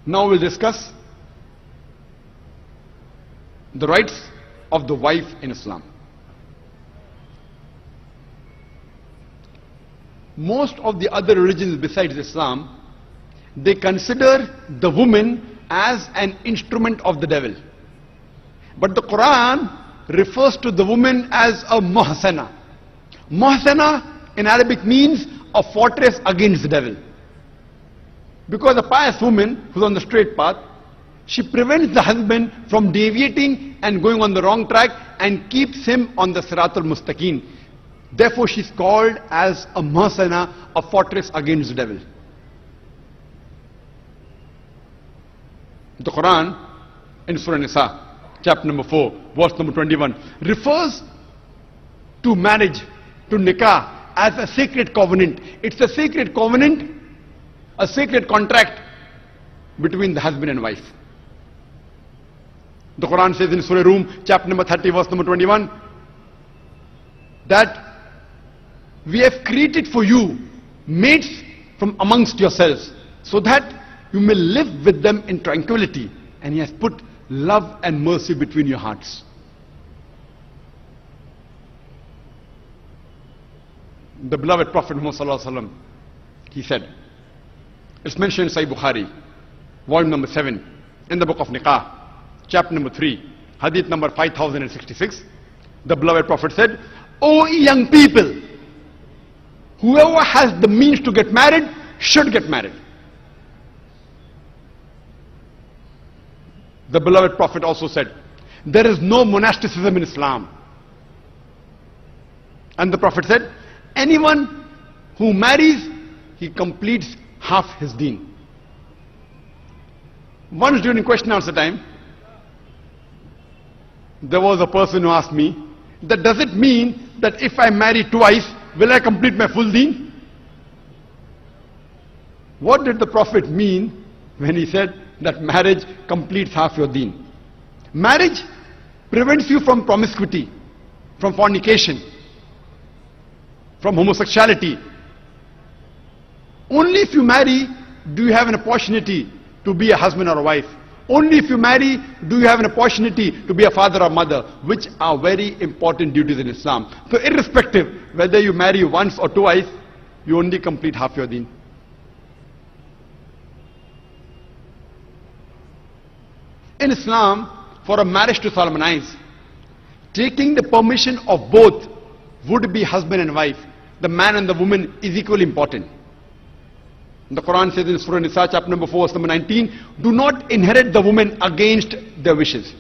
Now we'll discuss the rights of the wife in Islam. Most of the other religions besides Islam, they consider the woman as an instrument of the devil. But the Quran refers to the woman as a muhsana. Muhsana in Arabic means a fortress against the devil. Because a pious woman who's on the straight path, she prevents the husband from deviating and going on the wrong track and keeps him on the Siratul Mustaqim. Therefore she's called as a muhsana, a fortress against the devil. The Quran in Surah Nisa, chapter number 4, verse number 21, refers to marriage, to nikah, as a sacred covenant. It's a sacred covenant, a sacred contract between the husband and wife. The Quran says in Surah Rum, chapter number 30, verse number 21, that we have created for you mates from amongst yourselves, so that you may live with them in tranquility. And He has put love and mercy between your hearts. The beloved Prophet Muhammad Sallallahu Alaihi Wasallam, he said, it's mentioned in Sahih Bukhari, volume number 7, in the book of Nikah, chapter number 3, hadith number 5066, the beloved Prophet said, O young people, whoever has the means to get married should get married. The beloved Prophet also said, there is no monasticism in Islam. And the Prophet said, anyone who marries, he completes half his deen. Once during question answer time, there was a person who asked me, that does it mean that if I marry twice, will I complete my full deen? What did the Prophet mean when he said that marriage completes half your deen? Marriage prevents you from promiscuity, from fornication, from homosexuality. Only if you marry do you have an opportunity to be a husband or a wife. Only if you marry do you have an opportunity to be a father or mother, which are very important duties in Islam. So irrespective whether you marry once or twice, you only complete half your deen. In Islam, for a marriage to solemnize, taking the permission of both would be husband and wife, the man and the woman, is equally important. The Quran says in Surah Nisa, chapter number 4, verse number 19, do not inherit the woman against their wishes.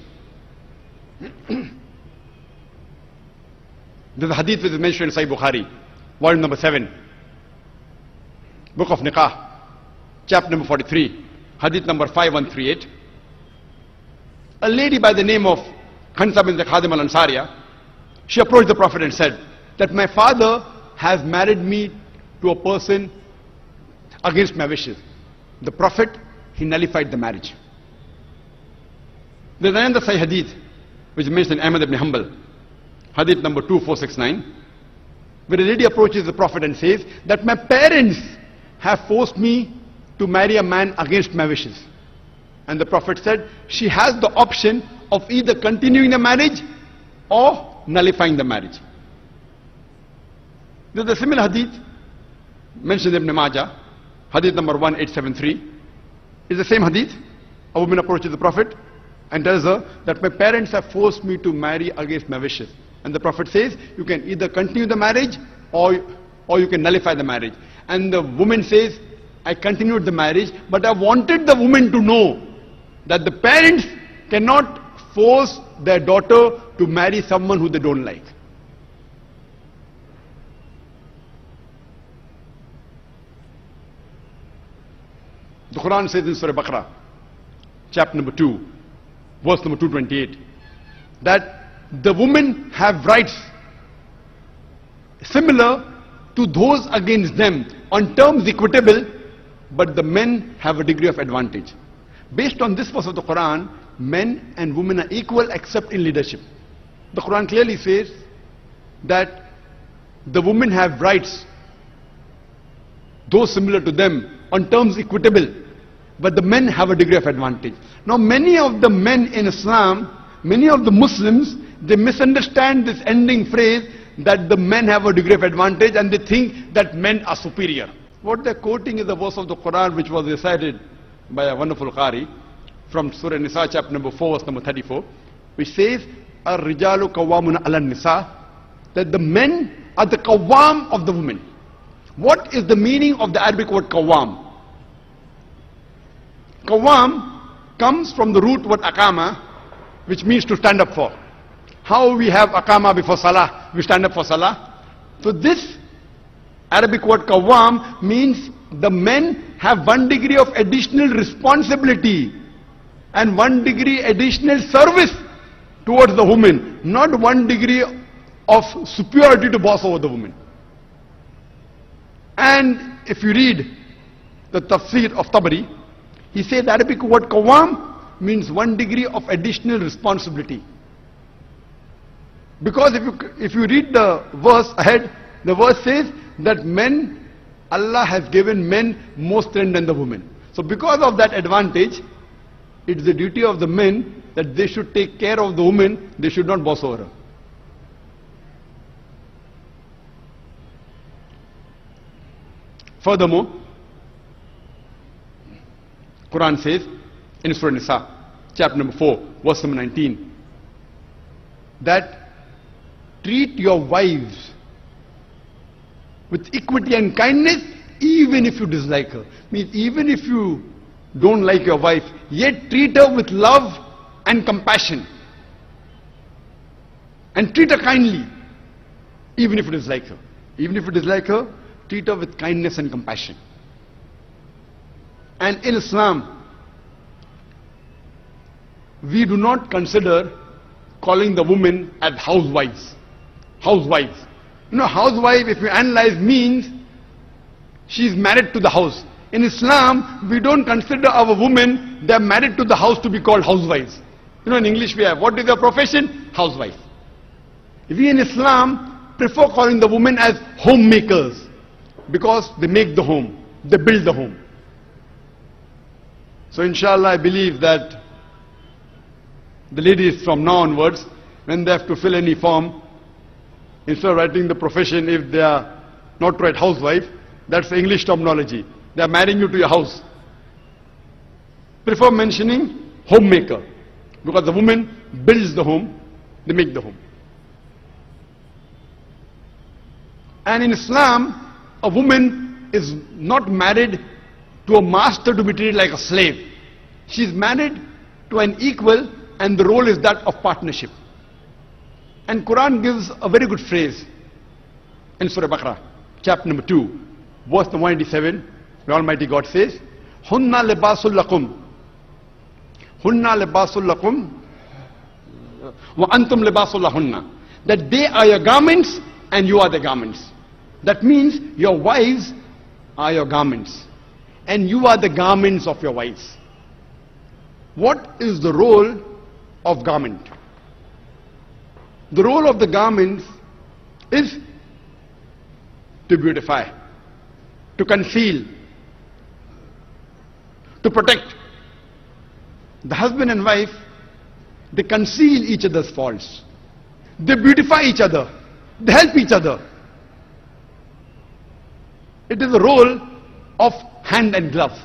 There's a hadith which is mentioned in Sahih Bukhari, volume number 7, book of Nikah, chapter number 43, hadith number 5138. A lady by the name of Khansa bin Khadim al-Ansariya, she approached the Prophet and said that my father has married me to a person against my wishes. The Prophet, he nullified the marriage. There's another Sahih hadith which is mentioned in Ahmad ibn Hanbal, hadith number 2469, where a lady approaches the Prophet and says that my parents have forced me to marry a man against my wishes. And the Prophet said she has the option of either continuing the marriage or nullifying the marriage. There's a similar hadith mentioned in Ibn Majah, hadith number 1873. It's the same hadith. A woman approaches the Prophet and tells her that my parents have forced me to marry against my wishes. And the Prophet says you can either continue the marriage or you can nullify the marriage. And the woman says, I continued the marriage, but I wanted the woman to know that the parents cannot force their daughter to marry someone who they don't like. The Quran says in Surah Baqarah, chapter number 2, verse number 228, that the women have rights similar to those against them on terms equitable, but the men have a degree of advantage. Based on this verse of the Quran, men and women are equal except in leadership. The Quran clearly says that the women have rights, those similar to them, on terms equitable, but the men have a degree of advantage. Now many of the men in Islam, many of the Muslims, they misunderstand this ending phrase that the men have a degree of advantage, and they think that men are superior. What they're quoting is a verse of the Quran which was recited by a wonderful Qari from Surah Nisa chapter number 4 verse number 34, which says, Ar-rijalu qawwamuna 'ala nisa, that the men are the qawwam of the women. What is the meaning of the Arabic word qawwam? Qawwam comes from the root word aqama, which means to stand up for. How we have aqama before salah, we stand up for salah. So this Arabic word qawwam means the men have one degree of additional responsibility and one degree additional service towards the woman, not one degree of superiority to boss over the woman. And if you read the tafsir of Tabari, he said the Arabic word qawwam means one degree of additional responsibility. Because if you read the verse ahead, the verse says that men, Allah has given men more strength than the women. So because of that advantage, it's the duty of the men that they should take care of the woman, they should not boss over her. Furthermore, Quran says in Surah Nisa, chapter number 4, verse number 19, that treat your wives with equity and kindness even if you dislike her. Means even if you don't like your wife, yet treat her with love and compassion. And treat her kindly, even if you dislike her. Even if you dislike her, treat her with kindness and compassion. And in Islam, we do not consider calling the women as housewives. Housewives. You know, housewife, if you analyze, means she is married to the house. In Islam, we don't consider our women, they are married to the house, to be called housewives. You know, in English we have, what is their profession? Housewife. We in Islam prefer calling the women as homemakers, because they make the home, they build the home. So inshallah, I believe that the ladies from now onwards, when they have to fill any form, instead of writing the profession, if they are not right housewife, that's the English terminology. They are marrying you to your house. Prefer mentioning homemaker, because the woman builds the home, they make the home. And in Islam, a woman is not married to a master to be treated like a slave. She is married to an equal, and the role is that of partnership. And Quran gives a very good phrase in Surah Baqarah, chapter number 2, verse number 187, where Almighty God says, Hunna libasul lakum. Hunna libasul lakum. Wa antum libasul lahunna. That they are your garments and you are the garments. That means your wives are your garments and you are the garments of your wives. What is the role of garment? The role of the garments is to beautify, to conceal, to protect. The husband and wife, they conceal each other's faults. They beautify each other. They help each other. It is the role of hand and glove.